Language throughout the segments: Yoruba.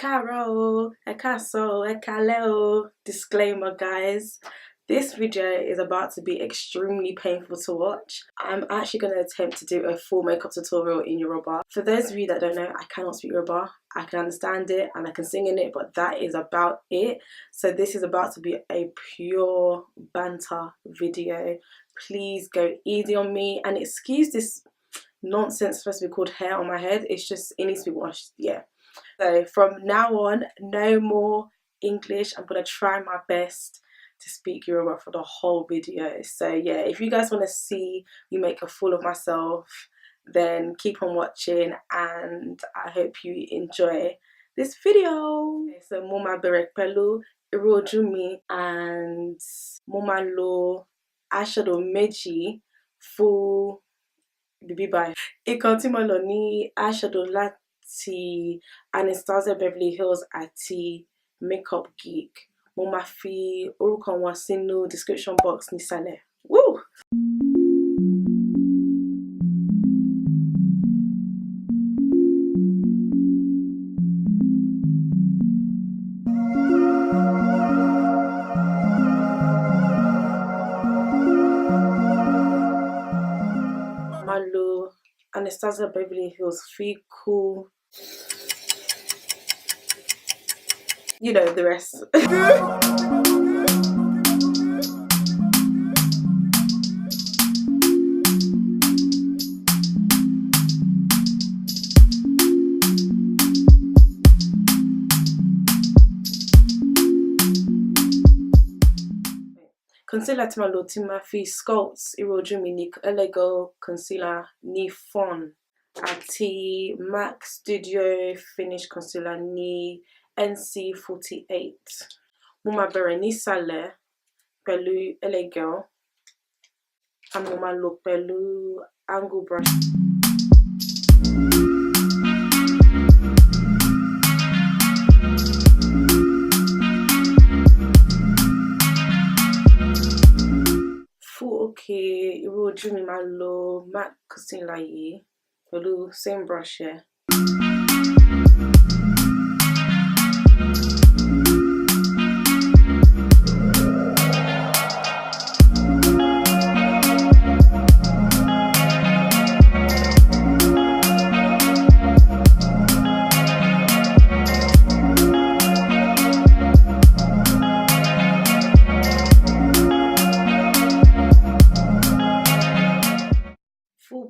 Ekaro, Ekaso, Ekaleo. Disclaimer, guys. This video is about to be extremely painful to watch. I'm actually going to attempt to do a full makeup tutorial in Yoruba. For those of you that don't know, I cannot speak Yoruba. I can understand it and I can sing in it, but that is about it. So this is about to be a pure banter video. Please go easy on me and excuse this nonsense supposed to be called hair on my head. It's just, it needs to be washed, yeah. So from now on, no more English. I'm going to try my best to speak Yoruba for the whole video. So yeah, if you guys want to see me make a fool of myself, then keep on watching and I hope you enjoy this video. Okay, so mo ma bẹ̀rẹ̀ pẹ̀lú irú ojú mi and mo ma lo eyeshadow méjì fún bíbí báyìí. Ìkan tí mo lò ní eyeshadow láti Anastasia, Beverly Hills àti Makeup Geek. Mo máa fi orúkọ wọn sínú description box nísàlẹ̀. Woo! Máa lo Anastasia Beverly Hills fi kún. You know the rest. Concealer tí mo lò tí ma fi sculpt irú ojú mi ní Lego concealer ní Fawn àti MAC Studio Finish concealer ní NC48. Mo máa bẹ̀rẹ̀ nísàlẹ̀ pẹ̀lú Lego and mo máa lò pẹ̀lú angle brush. Fún òkè irú ojú mi máa lò MAC concealer yìí pẹ̀lú same brush here.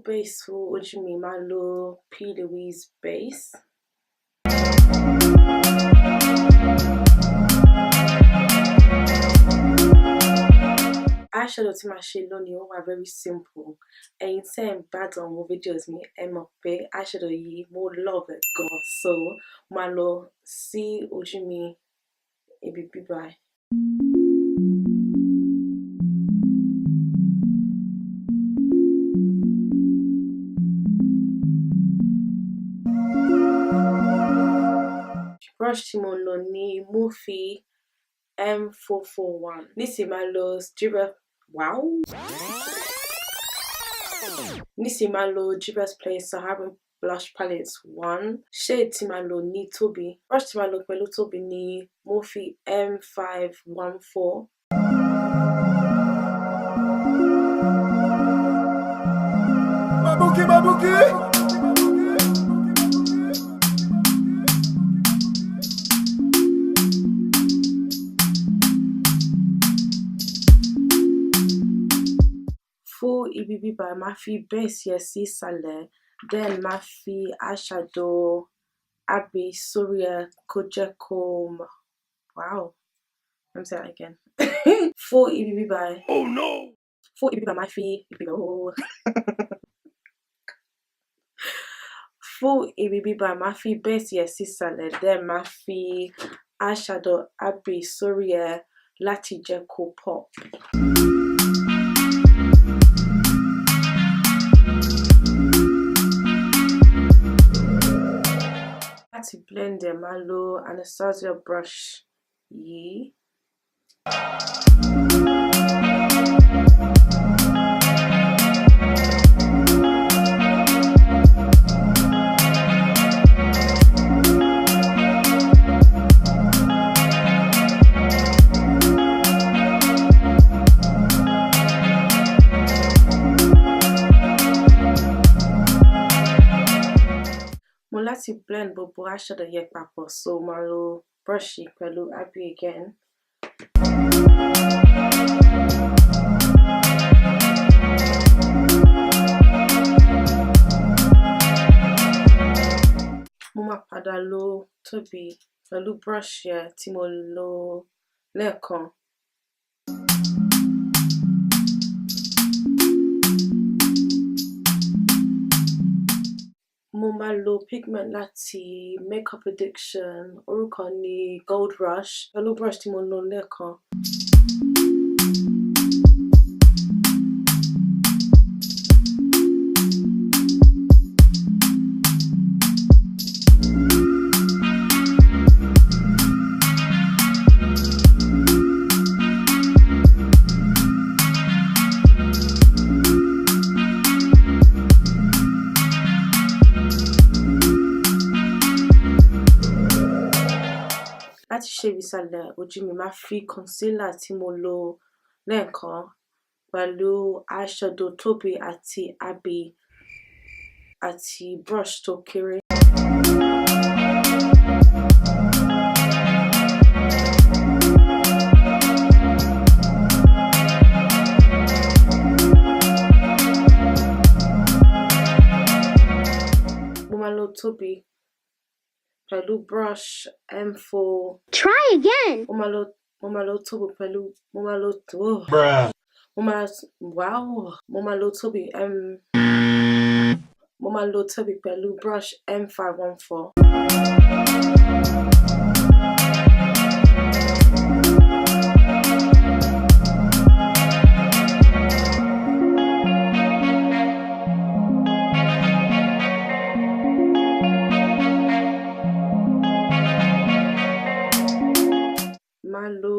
Base for ojú mi máa lo Plouise base. Eyeshadow tí màá ṣe lónìí ó wà very simple. Ẹ̀yin tí ẹ̀ ń gbádùn àwọn videos mi ẹ mọ̀ pé eyeshadow yìí mo love it gan, so màá lọ sí ojú mi ibi bíbá. Brush tí mo lò ní Morphe M441. Nísìnyí máa lo Juvia. Wow. Nísìnyí máa lo Juvia's Place Sahara Blush Palette 1. Shade tí máa lò ní Toby. Brush tí máa lò pẹ̀lú Toby ní Morphe M514. Mabuki! Fún ibi bíbá máa fi base yẹn sí ìsàlẹ̀, then máa fi eyeshadow àbí sórí ẹ̀ kó jẹ́ kó wow. Let me say that again. Fún ibi bíbá. Oh no! Fún ibi bíbá máa fi Fún ibi bíbá máa fi base yẹn sí ìsàlẹ̀, then máa fi eyeshadow àbí sórí ẹ̀ láti jẹ́ kó pop. To blend them, I lo Anastasia brush yìí. láti blend gbogbo eyeshadow yẹn papọ̀, so máa lo brush pẹ̀lú Abby again. Mo máa padà lo Toby pẹ̀lú brush yẹn tí mo lò lẹ́ẹ̀kan. Mo máa lo pigment láti Makeup Addiction, orúkọ ní Gold Rush, pẹ̀lú brush tí mo lò lẹ́ẹ̀kan. Láti ṣe ìsàlẹ̀ ojú mi, máa fi concealer tí mo lò lẹ́ẹ̀kan pẹ̀lú eyeshadow Toby àti Abby àti brush tó kéré. Mo máa lo Toby pẹ̀lú brush M4. Try again. Mo máa lo Toby pẹ̀lú mo máa lo Toby pẹ̀lú brush M514. Máa lo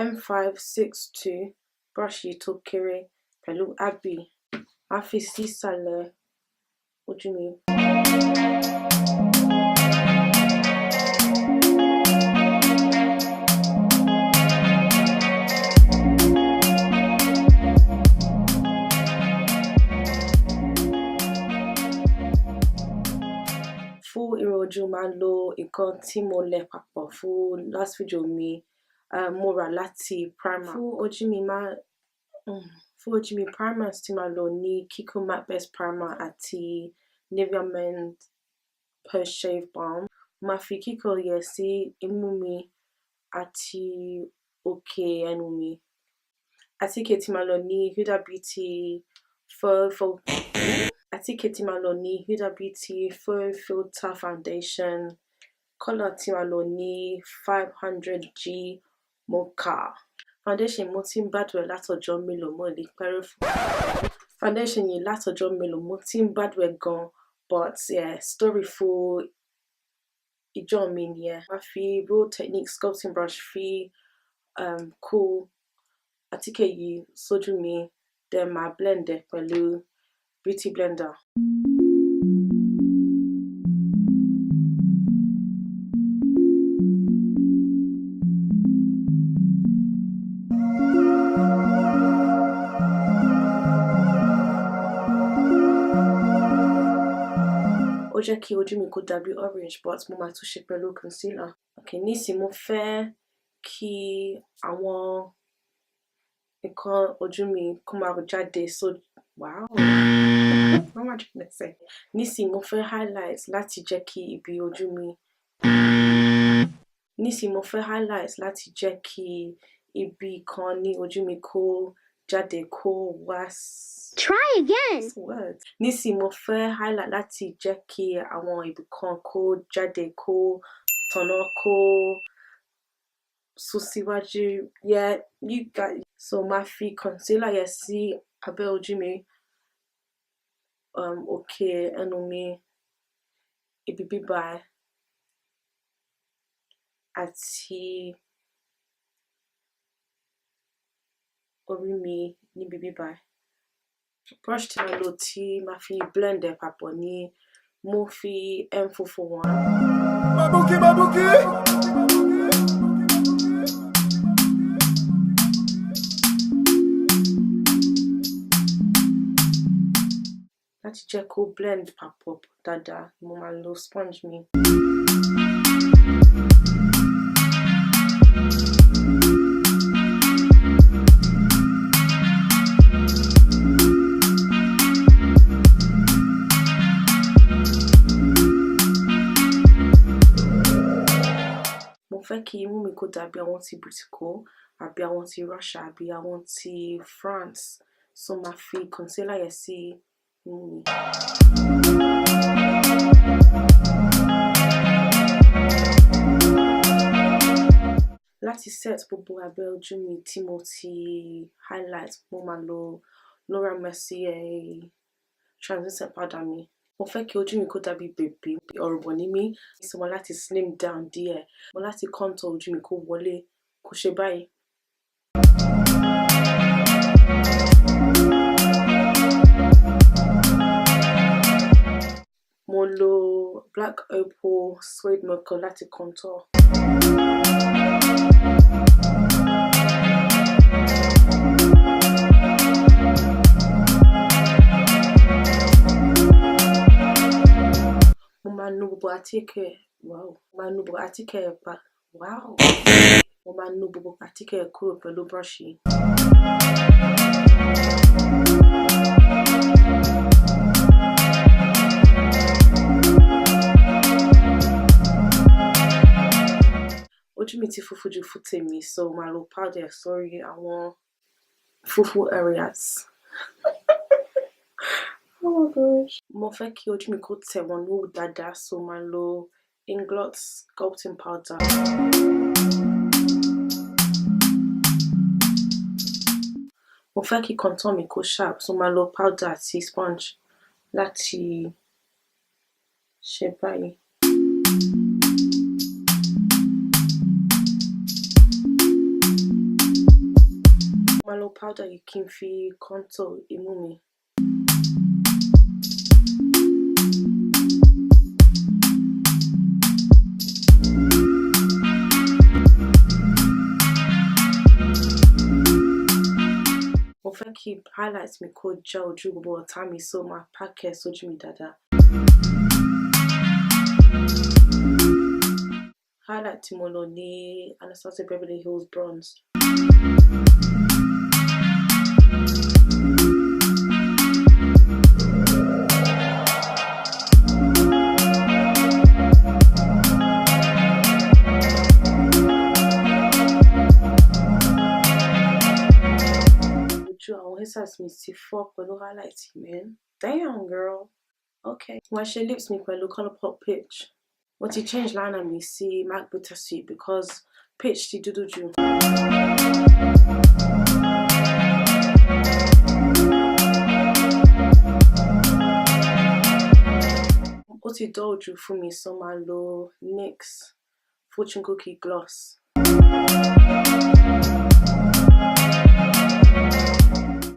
M562 brush yìí tó kéré pẹ̀lú Abby. Máa fi sí ìsàlẹ̀ ojú mi. Fún irun ojú, máa lo nǹkan tí mo lẹ̀ papọ̀ fún last video mi. Mo rà láti primer. Fún ojú mi primers tí máa lò ní Kiko Matte Best Primer àti Nivea Men Post Shave Balm. Máa fi Kiko yẹn sí imú mi àti òkè ẹnu mi. Àtíkè tí máa lò ní Huda Beauty Faux. Àtíkè tí máa lò ní Huda Beauty Faux Filter Foundation. Colour tí máa lò ní 500G Mocha. Foundation mo ti ń gbádùn látọjọ́ mélòó, mo lè pẹ́rẹ́ fún. Foundation yìí látọjọ́ mélòó mo ti ń gbádùn gan, but yeah, story fún ìjọ mi nìyẹn. Máa fi Real Technique sculpting brush fi cool àtíkè yìí sójú mi, then máa blend ẹ̀ pẹ̀lú beauty blender. Ó jẹ́ kí ojú mi kó dàbí orange, but mo máa tún ṣe pẹ̀lú concealer. Okay, nísìnyí mo fẹ́ kí àwọn nǹkan ojú mi kó máa jáde, so wow. What am I trying to say? Nísìnyí mo fẹ́ highlight láti jẹ́ kí ibi ojú mi. Nísìnyí mo fẹ́ highlight láti jẹ́ kí ibi kan ní ojú mi kó jáde, kó wá. Try again. Nísìnyí mo fẹ́ highlight láti jẹ́ kí àwọn ibi kan kó jáde, kó tọ̀nà, kó sún síwájú. Yeah, you got it. So máa fi concealer yẹn sí abẹ́ ojú mi, òkè ẹnu mi, ibi bíbá àti orí mi níbi bíbá. Brush tí mo lò tí máa fi blend ẹ̀ papọ̀ ní mo fi M441. Mabuki. láti jẹ́ kó blend papọ̀ dáadáa mo máa lo sponge mi. Mo fẹ́ kí imú mi kó dàbí àwọn ti Britiko àbí àwọn ti Russia àbí àwọn ti France, so máa fi concealer yẹn sí imú mi. Láti set gbogbo abẹ́ ojú mi tí mo ti highlight, mo máa lo Mercier translucent powder mi. Mo fẹ́ kí ojú mi kó dàbí bèbí ọ̀rọ̀bọ̀ ní mí, so mo láti slim down díẹ̀, mo láti contour ojú mi kó wọlé, kó ṣe báyìí. Mo lo black opal suede Mocha láti contour. Mo máa nu gbogbo àtíkè, wow. Mo máa nu gbogbo àtíkè pa, wow. Mo máa nu gbogbo àtíkè kúrò pẹ̀lú brush yìí. Ojú mi ti funfun ju fún tèmi, so máa lo powder sórí àwọn funfun areas. Oh my gosh. Mo fẹ́ kí ojú mi kó tẹ̀ wọ́n lóhùn dáadáa, so máa lo Inglot sculpting powder. Mo fẹ́ kí contour mi kó sharp, so máa lo powder àti sponge láti ṣe báyìí. Mo máa lo powder yìí kí n fi contour imú mi. Mo fẹ́ kí highlight mi kó já ojú gbogbo ọ̀tá mi, so máa pack ẹ̀ sójú mi dáadáa. Highlight tí mo lò ní Anastasia Beverly Hills bronze. Àwọn hairstyles mi ti fọ́ pẹ̀lú highlight, man. Damn, girl. Okay. Mo ṣe lips mi pẹ̀lú Colourpop Pillow. Mo ti change liner mi sí MAC bittersweet because pitch ti dúdú jù. Ó ti dull jù fún mi, so máa lo NYX Fortune Cookie Gloss.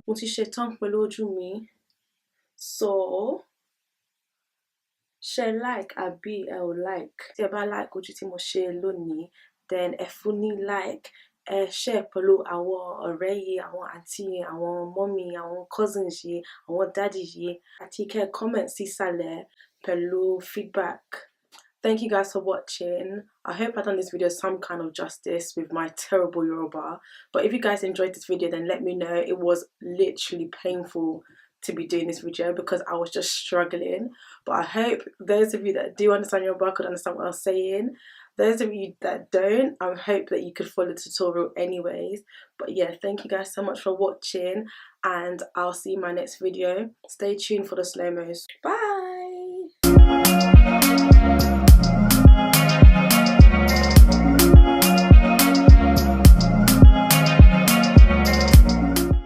Mo ti ṣe tán pẹ̀lú ojú mi, so ṣé like àbí ẹ ò like? Tí ẹ bá like ojú tí mo ṣe lónìí, then ẹ fún ní like, ẹ share pẹ̀lú àwọn ọ̀rẹ́ yìí, àwọn aunty yìí, àwọn mommy, àwọn cousins yìí, àwọn daddy yìí, àti kẹ́ comment sísàlẹ̀ pẹ̀lú feedback. Thank you guys for watching. I hope I've done this video some kind of justice with my terrible Yoruba. But if you guys enjoyed this video, then let me know. It was literally painful to be doing this video because I was just struggling. But I hope those of you that do understand Yoruba could understand what I was saying. Those of you that don't, I hope that you could follow the tutorial anyways. But yeah, thank you guys so much for watching, and I'll see you in my next video. Stay tuned for the slow-mos. Bye!